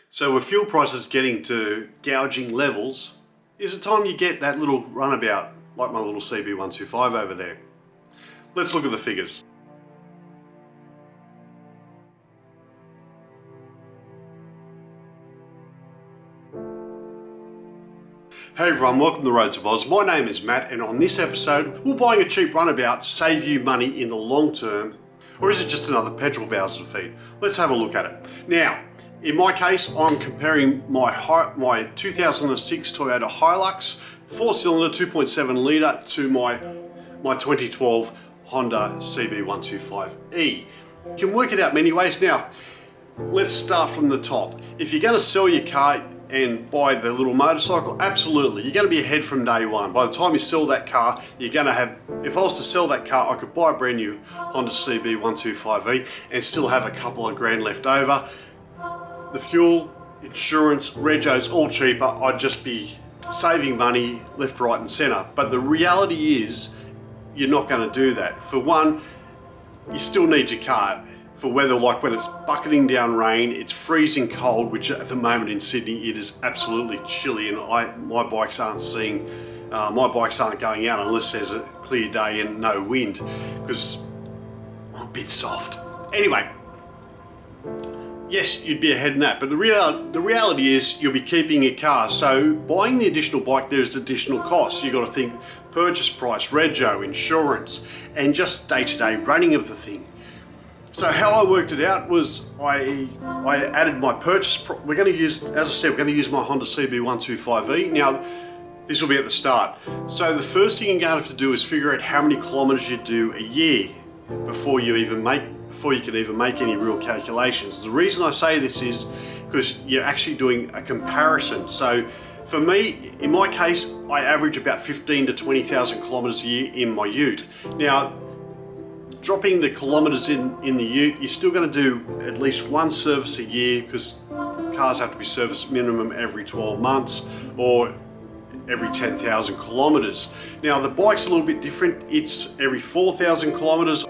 So with fuel prices getting to gouging levels, is it time you get that little runabout like my little CB125 over there? Let's look at the figures. Hey everyone, welcome to the Roads of Oz. My name is Matt, and on this episode, will buying a cheap runabout save you money in the long term, or is it just another petrol Bowser feed? Let's have a look at it. Now, in my case, I'm comparing my 2006 Toyota Hilux 4-cylinder 2.7 litre to my 2012 Honda CB125E. You can work it out many ways. Now, let's start from the top. If you're going to sell your car and buy the little motorcycle, absolutely, you're going to be ahead from day one. By the time you sell that car, you're going to have, if I was to sell that car, I could buy a brand new Honda CB125E and still have a couple of grand left over. The fuel, insurance, regos, all cheaper. I'd just be saving money left, right and centre. But the reality is, you're not going to do that. For one, you still need your car for weather like when it's bucketing down rain, it's freezing cold, which at the moment in Sydney, it is absolutely chilly, and my bikes aren't going out unless there's a clear day and no wind, because I'm a bit soft. Anyway, yes, you'd be ahead in that, but the reality is you'll be keeping your car. So buying the additional bike, there's additional costs. You've got to think purchase price, rego, insurance, and just day-to-day running of the thing. So how I worked it out was I added my purchase. We're going to use, as I said, we're going to use my Honda CB125E. Now, this will be at the start. So the first thing you're going to have to do is figure out how many kilometers you do a year before you can even make any real calculations. The reason I say this is because you're actually doing a comparison. So for me, in my case, I average about 15 to 20,000 kilometers a year in my ute. Now, dropping the kilometers in the ute, you're still going to do at least one service a year, because cars have to be serviced minimum every 12 months or every 10,000 kilometers. Now, the bike's a little bit different. It's every 4,000 kilometers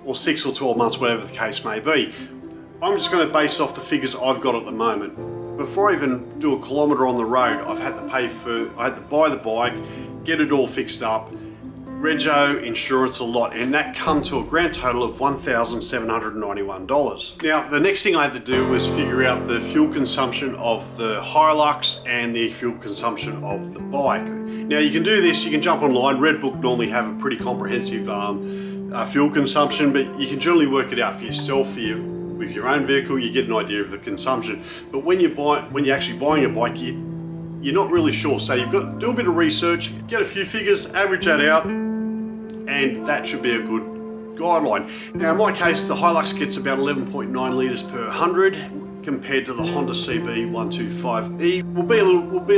or 6 or 12 months, whatever the case may be. I'm just going to base off the figures I've got at the moment. Before I even do a kilometer on the road, I had to buy the bike, get it all fixed up, rego, insurance, a lot, and that come to a grand total of $1,791. Now, the next thing I had to do was figure out the fuel consumption of the Hilux and the fuel consumption of the bike. Now, you can do this, you can jump online. Redbook normally have a pretty comprehensive fuel consumption, but you can generally work it out for yourself. With your own vehicle, you get an idea of the consumption. But when you're actually buying a bike, you're not really sure. So you've got to do a bit of research, get a few figures, average that out, and that should be a good guideline. Now, in my case, the Hilux gets about 11.9 litres per 100 compared to the Honda CB125E. We'll be a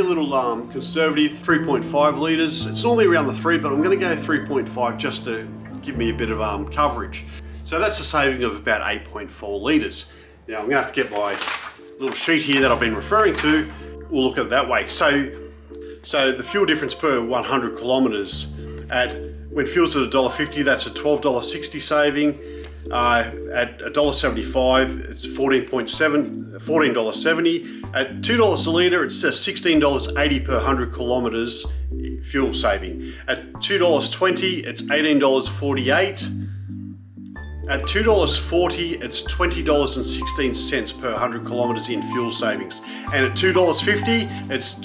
little conservative, 3.5 litres. It's normally around the 3, but I'm going to go 3.5 just to give me a bit of coverage. So that's a saving of about 8.4 litres. Now, I'm going to have to get my little sheet here that I've been referring to. We'll look at it that way. So the fuel difference per 100 kilometres when fuel's at $1.50, that's a $12.60 saving. At $1.75, it's $14.70. At $2 a litre, it's $16.80 per 100 kilometres fuel saving. At $2.20, it's $18.48. At $2.40, it's $20.16 per 100 kilometres in fuel savings. And at $2.50, it's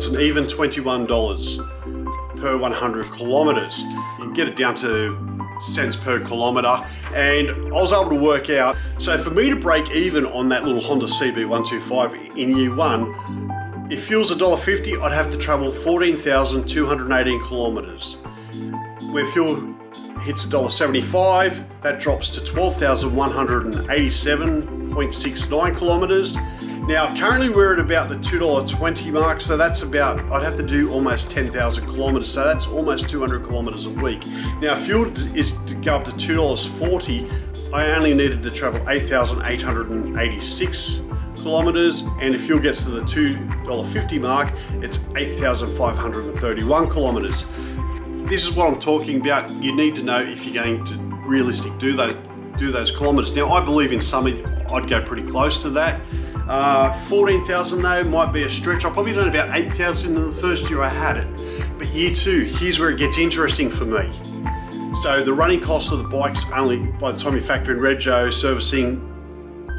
an even $21 per 100 kilometres. You can get it down to cents per kilometre, and I was able to work out, so for me to break even on that little Honda CB125 in year one, if fuel's $1.50, I'd have to travel 14,218 kilometres. When fuel hits $1.75, that drops to 12,187.69 kilometres. Now, currently we're at about the $2.20 mark, so that's about, I'd have to do almost 10,000 kilometres, so that's almost 200 kilometres a week. Now, if fuel is to go up to $2.40, I only needed to travel 8,886 kilometres, and if fuel gets to the $2.50 mark, it's 8,531 kilometres. This is what I'm talking about. You need to know if you're going to realistically do those kilometres. Now, I believe in summer I'd go pretty close to that. 14,000 though might be a stretch. I probably done about 8,000 in the first year I had it. But year 2, here's where it gets interesting for me. So the running cost of the bike's only, by the time you factor in rego, servicing,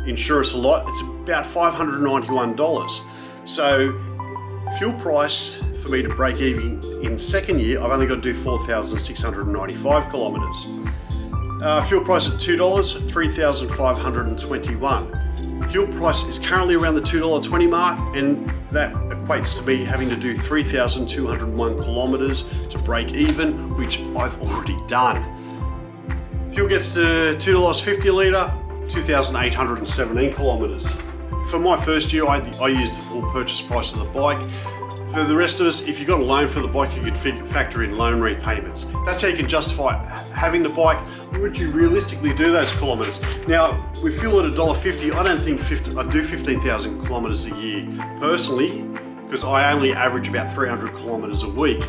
insurance, a lot, it's about $591. So fuel price for me to break even in second year, I've only got to do 4,695 kilometers. Fuel price at $2, 3,521. Fuel price is currently around the $2.20 mark, and that equates to me having to do 3,201 kilometers to break even, which I've already done. Fuel gets to $2.50 a litre, 2,817 kilometers. For my first year, I used the full purchase price of the bike. For the rest of us, if you got a loan for the bike, you could factor in loan repayments. That's how you can justify having the bike. Would you realistically do those kilometers? Now, with fuel at $1.50, I don't think I'd do 15,000 kilometers a year personally, because I only average about 300 kilometers a week.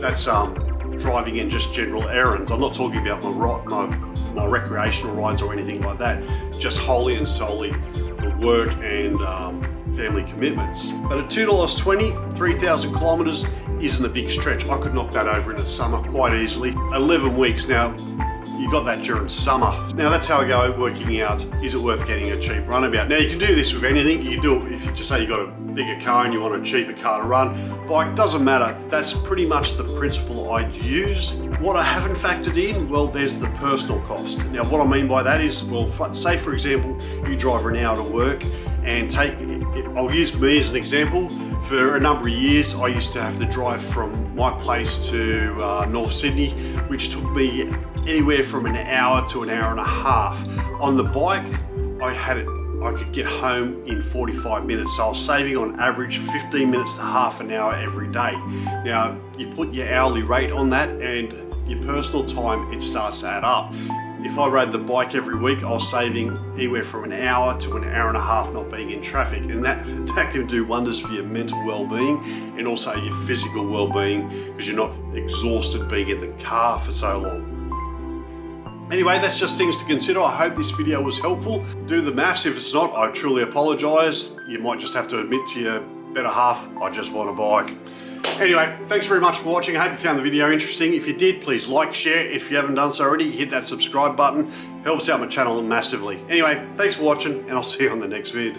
That's driving in just general errands. I'm not talking about my recreational rides or anything like that, just wholly and solely for work and family commitments. But at $2.20, 3,000 kilometers isn't a big stretch. I could knock that over in the summer quite easily. 11 weeks now, you got that during summer. Now that's how I go working out, is it worth getting a cheap runabout? Now you can do this with anything. You can do it if you just say you got a bigger car and you want a cheaper car to run. Bike, doesn't matter. That's pretty much the principle I'd use. What I haven't factored in, well, there's the personal cost. Now what I mean by that is, well, say for example, you drive an hour to work and I'll use me as an example. For a number of years, I used to have to drive from my place to North Sydney, which took me anywhere from an hour to an hour and a half. On the bike, I could get home in 45 minutes. So I was saving on average 15 minutes to half an hour every day. Now, you put your hourly rate on that and your personal time, it starts to add up. If I rode the bike every week, I was saving anywhere from an hour to an hour and a half not being in traffic. And that can do wonders for your mental well-being and also your physical well-being, because you're not exhausted being in the car for so long. Anyway, that's just things to consider. I hope this video was helpful. Do the maths. If it's not, I truly apologize. You might just have to admit to your better half, I just want a bike. Anyway, thanks very much for watching. I hope you found the video interesting. If you did, please like, share. If you haven't done so already, hit that subscribe button. Helps out my channel massively. Anyway, thanks for watching, and I'll see you on the next vid.